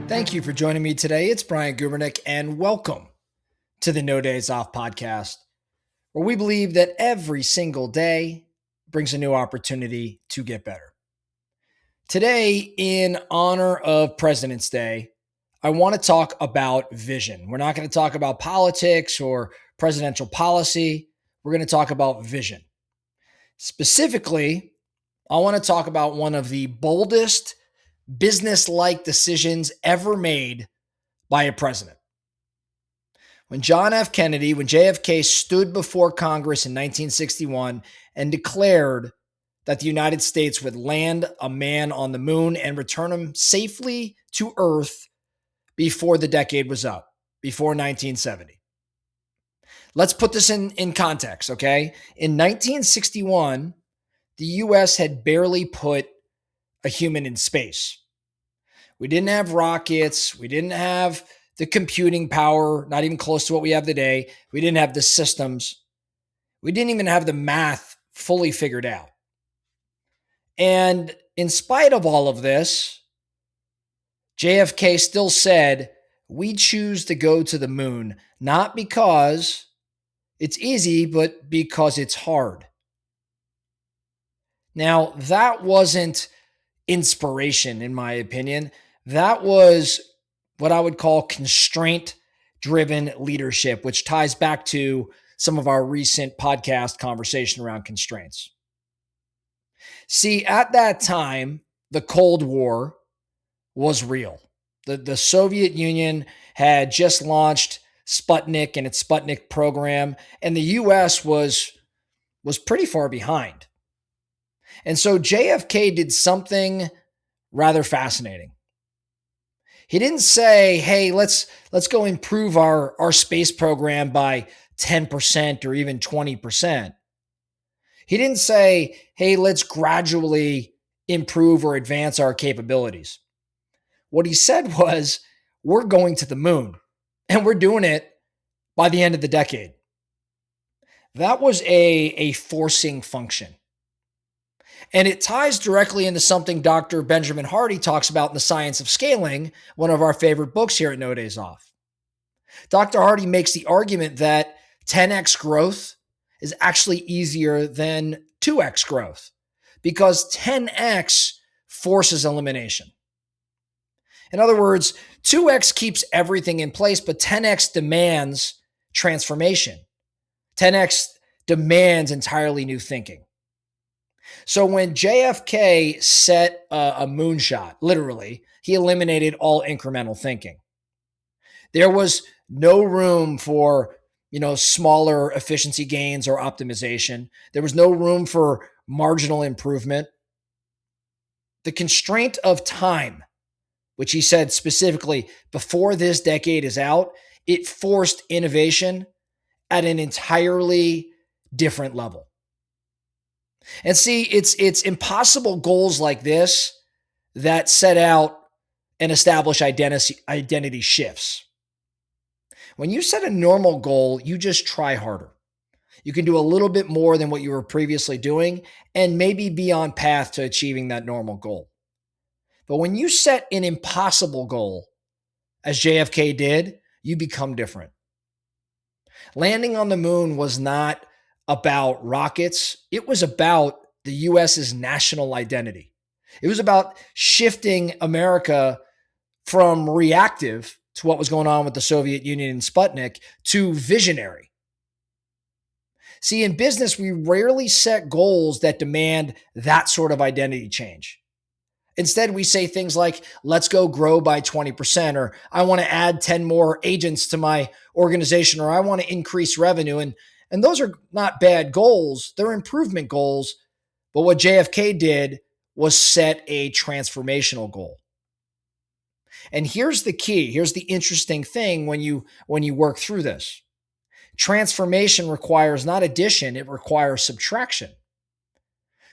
Thank you for joining me today. It's Brian Gubernick, and welcome to the No Days Off podcast, where we believe that every single day brings a new opportunity to get better. Today, in honor of President's Day, I want to talk about vision. We're not going to talk about politics or presidential policy. We're going to talk about vision. Specifically, I want to talk about one of the boldest business-like decisions ever made by a president. When JFK stood before Congress in 1961 and declared that the United States would land a man on the moon and return him safely to Earth before the decade was up, before 1970. Let's put this in context, okay? In 1961, the U.S. had barely put a human in space. We didn't have rockets. We didn't have the computing power, not even close to what we have today. We didn't have the systems. We didn't even have the math fully figured out. And in spite of all of this, JFK still said, we choose to go to the moon, not because it's easy, but because it's hard. Now, that wasn't inspiration, in my opinion. That was what I would call constraint-driven leadership, which ties back to some of our recent podcast conversation around constraints. See, at that time, the Cold War was real. The Soviet Union had just launched Sputnik and its Sputnik program, and the U.S. was pretty far behind. And so JFK did something rather fascinating. He didn't say, hey, let's go improve our space program by 10% or even 20%. He didn't say, hey, let's gradually improve or advance our capabilities. What he said was, we're going to the moon, and we're doing it by the end of the decade. That was a forcing function. And it ties directly into something Dr. Benjamin Hardy talks about in The Science of Scaling, one of our favorite books here at No Days Off. Dr. Hardy makes the argument that 10x growth is actually easier than 2x growth because 10x forces elimination. In other words, 2x keeps everything in place, but 10x demands transformation. 10x demands entirely new thinking. So when JFK set a moonshot, literally, he eliminated all incremental thinking. There was no room for, smaller efficiency gains or optimization. There was no room for marginal improvement. The constraint of time, which he said specifically, before this decade is out, it forced innovation at an entirely different level. And see, it's impossible goals like this that set out and establish identity shifts. When you set a normal goal, you just try harder. You can do a little bit more than what you were previously doing and maybe be on path to achieving that normal goal. But when you set an impossible goal, as JFK did, you become different. Landing on the moon was not about rockets. It was about the U.S.'s national identity. It was about shifting America from reactive to what was going on with the Soviet Union and Sputnik to visionary. See, in business, we rarely set goals that demand that sort of identity change. Instead, we say things like, let's go grow by 20%, or I want to add 10 more agents to my organization, or I want to increase revenue. And those are not bad goals. They're improvement goals. But what JFK did was set a transformational goal. And here's the key. Here's the interesting thing when you work through this. Transformation requires not addition, it requires subtraction.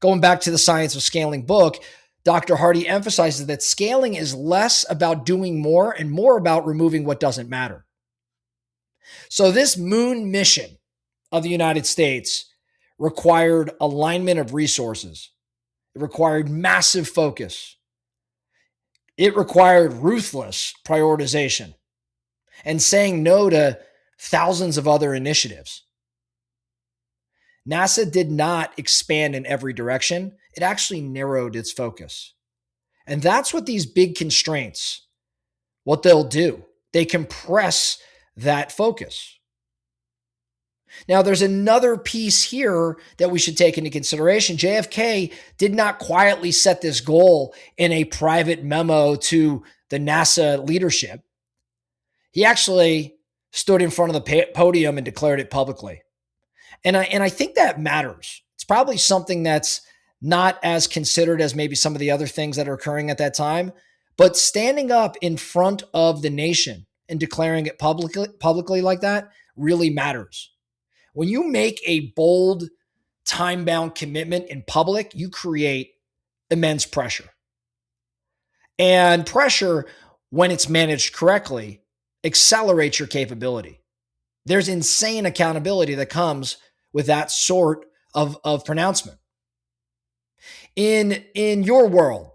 Going back to the Science of Scaling book, Dr. Hardy emphasizes that scaling is less about doing more and more about removing what doesn't matter. So this moon mission of the United States required alignment of resources. It required massive focus, It required ruthless prioritization and saying no to thousands of other initiatives. NASA did not expand in every direction, it actually narrowed its focus. And that's what these big constraints, what they'll do. They compress that focus. Now, there's another piece here that we should take into consideration. JFK did not quietly set this goal in a private memo to the NASA leadership. He actually stood in front of the podium and declared it publicly. And I think that matters. It's probably something that's not as considered as maybe some of the other things that are occurring at that time, but standing up in front of the nation and declaring it publicly like that really matters. When you make a bold, time-bound commitment in public, you create immense pressure. And pressure, when it's managed correctly, accelerates your capability. There's insane accountability that comes with that sort of pronouncement. In your world,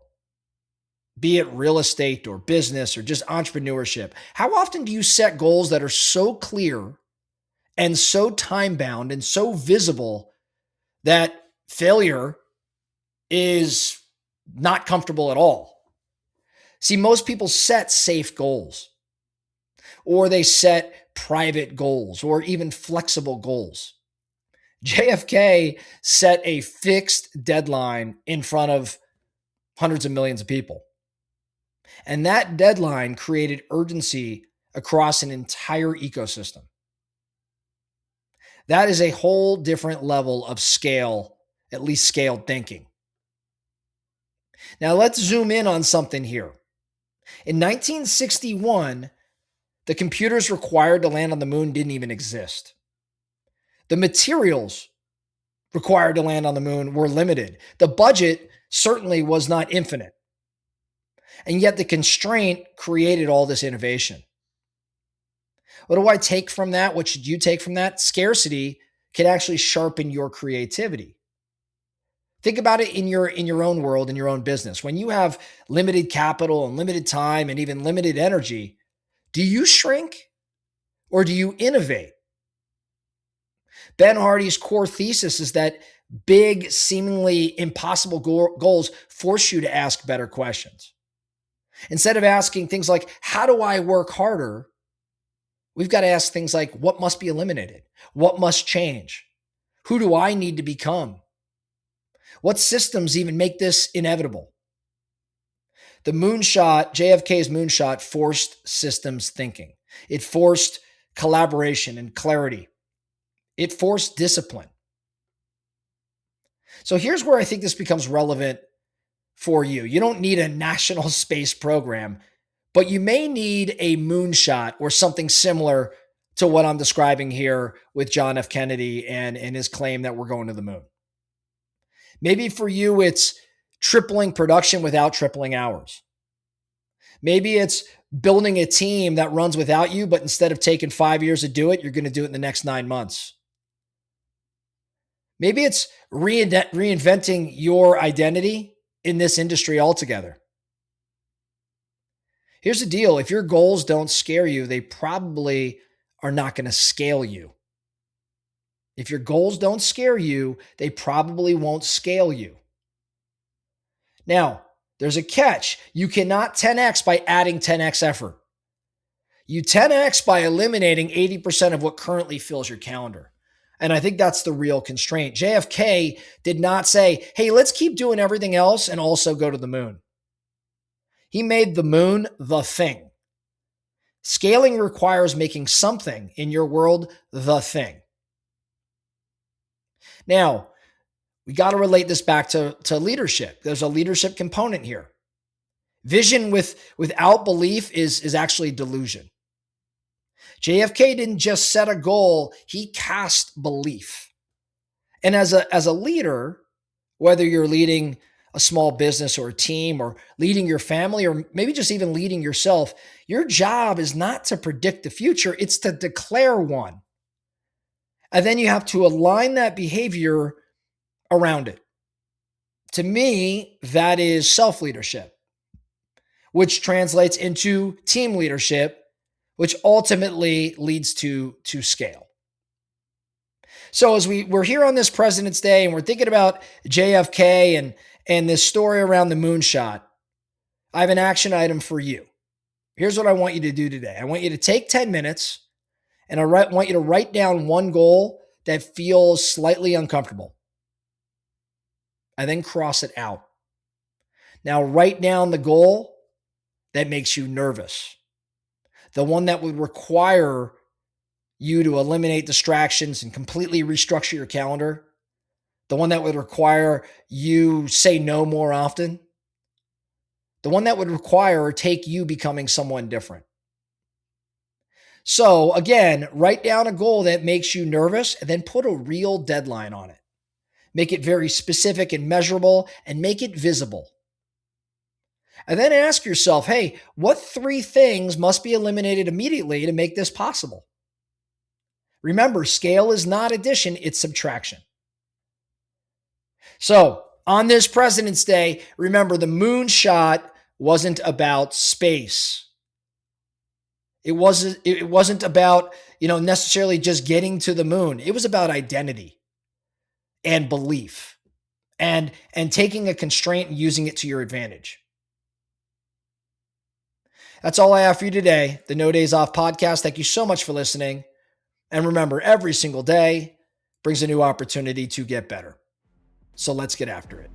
be it real estate or business or just entrepreneurship, how often do you set goals that are so clear and so time bound and so visible that failure is not comfortable at all? See, most people set safe goals, or they set private goals, or even flexible goals. JFK set a fixed deadline in front of hundreds of millions of people. And that deadline created urgency across an entire ecosystem. That is a whole different level of scale, at least scaled thinking. Now let's zoom in on something here. In 1961, the computers required to land on the moon didn't even exist. The materials required to land on the moon were limited. The budget certainly was not infinite. And yet the constraint created all this innovation. What do I take from that? What should you take from that? Scarcity can actually sharpen your creativity. Think about it in your own world, in your own business. When you have limited capital and limited time and even limited energy, do you shrink or do you innovate? Ben Hardy's core thesis is that big, seemingly impossible goals force you to ask better questions. Instead of asking things like, how do I work harder? We've got to ask things like, what must be eliminated? What must change? Who do I need to become? What systems even make this inevitable? The moonshot, JFK's moonshot, forced systems thinking. It forced collaboration and clarity. It forced discipline. So here's where I think this becomes relevant for you. You don't need a national space program, but you may need a moonshot or something similar to what I'm describing here with John F. Kennedy and his claim that we're going to the moon. Maybe for you, it's tripling production without tripling hours. Maybe it's building a team that runs without you, but instead of taking 5 years to do it, you're going to do it in the next 9 months. Maybe it's reinventing your identity in this industry altogether. Here's the deal. If your goals don't scare you, they probably are not going to scale you. If your goals don't scare you, they probably won't scale you. Now, there's a catch. You cannot 10x by adding 10x effort. You 10x by eliminating 80% of what currently fills your calendar. And I think that's the real constraint. JFK did not say, hey, let's keep doing everything else and also go to the moon. He made the moon the thing. Scaling requires making something in your world the thing. Now, we got to relate this back to leadership. There's a leadership component here. Vision without belief is actually delusion. JFK didn't just set a goal, he cast belief. And as a leader, whether you're leading a small business or a team or leading your family or maybe just even leading yourself, your job is not to predict the future, it's to declare one. And then you have to align that behavior around it. To me, that is self-leadership. which translates into team leadership, which ultimately leads to scale. So as we're here on this President's Day and we're thinking about JFK and this story around the moonshot, I have an action item for you. Here's what I want you to do today. I want you to take 10 minutes and I want you to write down one goal that feels slightly uncomfortable. And then cross it out. Now write down the goal that makes you nervous. The one that would require you to eliminate distractions and completely restructure your calendar. The one that would require you say no more often. The one that would require or take you becoming someone different. So again, write down a goal that makes you nervous and then put a real deadline on it. Make it very specific and measurable and make it visible. And then ask yourself, hey, what 3 things must be eliminated immediately to make this possible? Remember, scale is not addition, it's subtraction. So on this President's Day, remember the moonshot wasn't about space. It wasn't about, necessarily just getting to the moon. It was about identity and belief and taking a constraint and using it to your advantage. That's all I have for you today. The No Days Off podcast. Thank you so much for listening. And remember, every single day brings a new opportunity to get better. So let's get after it.